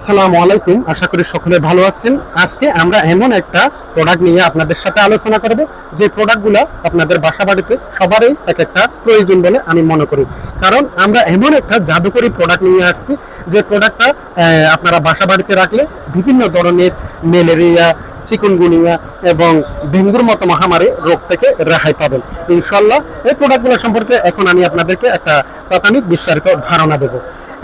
আসসালামু আলাইকুম, আশা করি সকলে ভালো আছেন। আজকে আমরা এমন একটা প্রোডাক্ট নিয়ে আপনাদের সাথে আলোচনা করব যে প্রোডাক্টগুলো আপনাদের বাসা বাড়িতে সবারই এক একটা প্রয়োজন বলে আমি মনে করি। কারণ আমরা এমন একটা জাদুকরী প্রোডাক্ট নিয়ে আসছি যে প্রোডাক্টটা আপনারা বাসা বাড়িতে রাখলে বিভিন্ন ধরনের ম্যালেরিয়া, চিকুনগুনিয়া এবং ডেঙ্গুর মতো মহামারী রোগ থেকে রেহাই পাবেন ইনশাল্লাহ। এই প্রোডাক্টগুলো সম্পর্কে এখন আমি আপনাদেরকে একটা প্রাথমিক বিস্তারিত ধারণা দেব।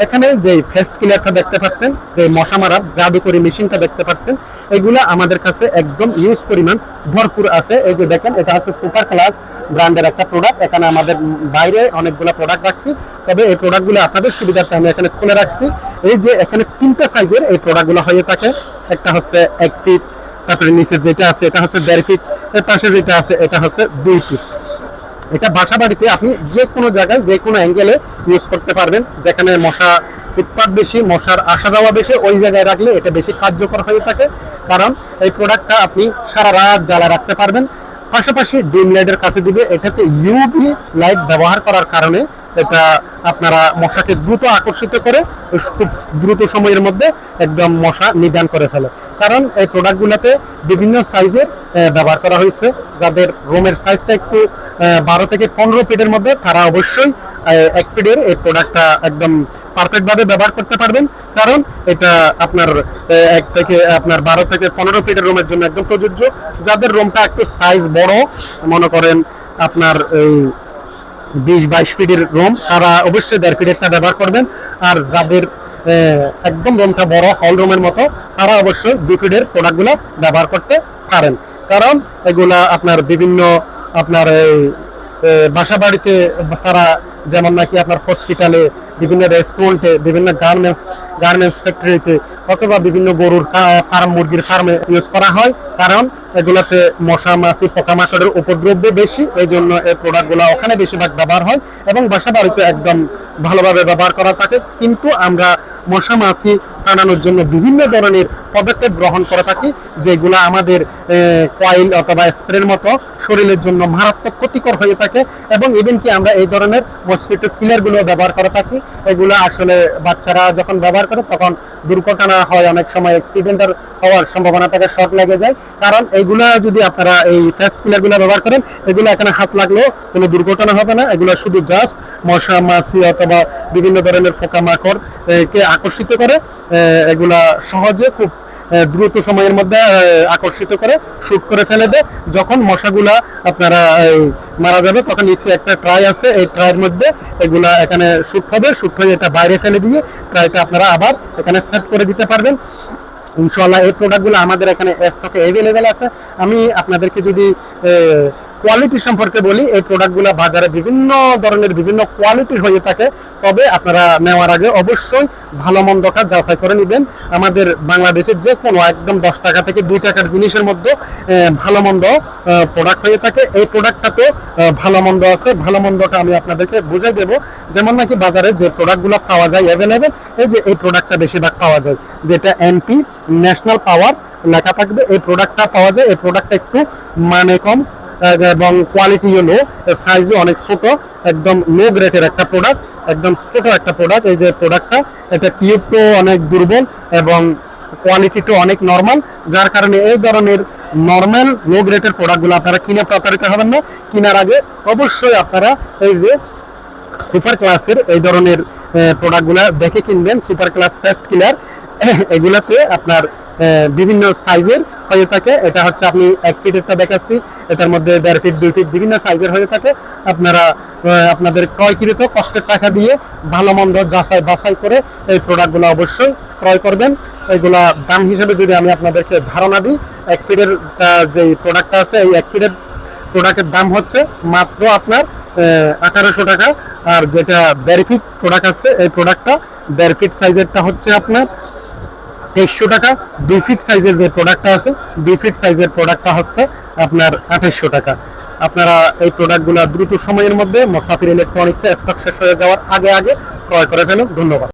এখানে যে ফেস ক্লিনারটা দেখতে পাচ্ছেন, যে মশা মারার জাদুকরী মেশিনটা দেখতে পাচ্ছেন, এগুলা আমাদের কাছে একদম ইউজ পরিমাণ ভরপুর আছে। এই যে দেখেন, এটা হচ্ছে সুপার ক্লাস ব্র্যান্ডের একটা প্রোডাক্ট। এখানে আমাদের বাইরে অনেকগুলো প্রোডাক্ট রাখছি, তবে এই প্রোডাক্টগুলো আপনাদের সুবিধার্থে আমি এখানে খুলে রাখছি। এই যে এখানে 3টা সাইজের এই প্রোডাক্টগুলো হয়ে থাকে। একটা হচ্ছে 1 ফিট, তারপরে নিচে যেটা আছে এটা হচ্ছে 1.5 ফিট, এর পাশে যেটা আছে এটা হচ্ছে 2 ফিট। এটা বাসা বাড়িতে আপনি যে কোনো জায়গায় যে কোনো অ্যাঙ্গেলে ইউজ করতে পারবেন। যেখানে মশা উৎপাত বেশি, মশার আসা যাওয়া বেশি, ওই জায়গায় রাখলে এটা বেশি কার্যকর হয়ে থাকে। কারণ এই প্রোডাক্টটা আপনি সারা রাত জ্বালা রাখতে পারবেন। পাশাপাশি ডিম লাইটের কাছে দিবে। এটাতে ইউভি লাইট ব্যবহার করার কারণে এটা আপনারা মশাকে দ্রুত আকর্ষিত করে খুব দ্রুত সময়ের মধ্যে একদম মশা নিধন করে ফেলে। কারণ এই প্রোডাক্টগুলোতে বিভিন্ন সাইজের ব্যবহার করা হয়েছে। যাদের রুমের সাইজটা একটু 12 থেকে 15 ফিটের মধ্যে, তারা অবশ্যই 1 ফিটের এই প্রোডাক্টটা একদম পারফেক্ট ভাবে ব্যবহার করতে পারবেন। কারণ এটা আপনার 1 থেকে আপনার 12 থেকে 15 ফিটের রুমের জন্য একদম প্রযোজ্য। যাদের রুমটা একটু সাইজ বড়, মনে করেন আপনার 20-22 ফিটের রুম, তারা অবশ্যই 1.5 ফিটেরটা ব্যবহার করবেন। আর যাদের একদম রুমটা বড় হল রুমের মতো, তারা অবশ্যই 2 ফিটের প্রোডাক্টগুলো ব্যবহার করতে পারেন। কারণ এগুলা আপনার বিভিন্ন আপনার এই বাসা বাড়িতে ছাড়া, যেমন নাকি আপনার হসপিটালে, বিভিন্ন রেস্টুরেন্টে, বিভিন্ন গার্মেন্টস ফ্যাক্টরিতে, অথবা বিভিন্ন গরুর ফার্ম, মুরগির ফার্মে ইউজ করা হয়। কারণ এগুলাতে মশা মাছি পোকামাকড়ের উপদ্রব বেশি, এই জন্য এই প্রোডাক্টগুলো ওখানে বেশিরভাগ ব্যবহার হয় এবং বাসা বাড়িতে একদম ভালোভাবে ব্যবহার করা থাকে। কিন্তু আমরা মশা মাছি তাড়ানোর জন্য বিভিন্ন ধরনের পদক্ষেপ গ্রহণ করে থাকি, যেগুলো আমাদের কয়েল অথবা স্প্রের মতো শরীরের জন্য মারাত্মক ক্ষতিকর হয়ে থাকে। এবং ইভেন কি আমরা এই ধরনের মসকিটো কিলারগুলো ব্যবহার করে থাকি। এগুলো আসলে বাচ্চারা যখন ব্যবহার করে তখন দুর্ঘটনা হয়, অনেক সময় অ্যাক্সিডেন্টের হওয়ার সম্ভাবনা থাকে, শর্ট লেগে যায়। কারণ এগুলা যদি আপনারা এই ফেস কিলারগুলো ব্যবহার করেন, এগুলো এখানে হাত লাগলেও কোনো দুর্ঘটনা হবে না। এগুলো শুধু জাস্ট মশা মাছি অথবা বিভিন্ন ধরনের পোকামাকড় কে আকর্ষিত করে, এগুলা সহজে খুব দ্রুত সময়ের মধ্যে আকর্ষিত করে শুট করে ফেলে দেয়। যখন মশাগুলা আপনারা মারা যাবে, তখন নিচে একটা ট্রাই আছে, এই ট্রাইয়ের মধ্যে এগুলা এখানে শুট হবে, শুট হয়ে এটা বাইরে ফেলে দিয়ে ট্রাইটা আপনারা আবার এখানে সেট করে দিতে পারবেন ইনশাআল্লাহ। এই প্রোডাক্টগুলো আমাদের এখানে স্টকে অ্যাভেলেবেল আছে। আমি আপনাদেরকে যদি কোয়ালিটি সম্পর্কে বলি, এই প্রোডাক্টগুলো বাজারে বিভিন্ন ধরনের বিভিন্ন কোয়ালিটির হয়ে থাকে। তবে আপনারা নেওয়ার আগে অবশ্যই ভালো মন্দটা যাচাই করে নেবেন। আমাদের বাংলাদেশের যে কোনো একদম 10 টাকা থেকে 2 টাকার জিনিসের মধ্যে ভালো মন্দ প্রোডাক্ট হয়ে থাকে। এই প্রোডাক্টটাতে ভালো মন্দ আছে। ভালো মন্দটা আমি আপনাদেরকে বুঝিয়ে দেবো। যেমন নাকি বাজারে যে প্রোডাক্টগুলো পাওয়া যায় অ্যাভেলেবেল, এই যে এই প্রোডাক্টটা বেশিরভাগ পাওয়া যায়, যেটা এনপি ন্যাশনাল পাওয়ার লেখা থাকবে, এই প্রোডাক্টটা পাওয়া যায়। এই প্রোডাক্টটা একটু মানে কম এবং কোয়ালিটি লো, সাইজও অনেক ছোট, একদম লো গ্রেডের একটা প্রোডাক্ট, একদম ছোট একটা প্রোডাক্ট। এই যে প্রোডাক্টটা, এটা টিউবটাও অনেক দুর্বল এবং কোয়ালিটিটাও অনেক নর্মাল, যার কারণে এই ধরনের নর্মাল লো গ্রেডের প্রোডাক্টগুলো আপনারা কিনে প্রতারিত হবেন না। কেনার আগে অবশ্যই আপনারা এই যে সুপার ক্লাসের এই ধরনের প্রোডাক্টগুলো দেখে কিনবেন। সুপার ক্লাস ফার্স্ট কিলার, এগুলাতে আপনার বিভিন্ন সাইজের হয়ে থাকে। এটা হচ্ছে আপনি 1 ফিটেরটা দেখাচ্ছি, এটার মধ্যে 1.5 ফিট, 2 ফিট বিভিন্ন সাইজের হয়ে থাকে। আপনারা আপনাদের ক্রয়কৃত কষ্টের টাকা দিয়ে ভালো মন্দ যাচাই বাছাই করে এই প্রোডাক্টগুলো অবশ্যই ক্রয় করবেন। এগুলা দাম হিসেবে যদি আমি আপনাদেরকে ধারণা দিই, 1 ফিটের যে প্রোডাক্টটা আছে, এই 1 ফিটের প্রোডাক্টের দাম হচ্ছে মাত্র আপনার 1800 টাকা। আর যেটা 1.5 ফিট প্রোডাক্ট আছে, এই প্রোডাক্টটা 1.5 ফিট সাইজেরটা হচ্ছে আপনার 2300 টাকা। 2 ফিট সাইজের যে প্রোডাক্টটা আছে, 2 ফিট সাইজের প্রোডাক্টটা হচ্ছে আপনার 2800 টাকা। আপনারা এই প্রোডাক্টগুলো দ্রুত সময়ের মধ্যে মুসাফির ইলেকট্রনিক্সে স্টক শেষ হয়ে যাওয়ার আগে আগে ক্রয় করে ফেলুন। ধন্যবাদ।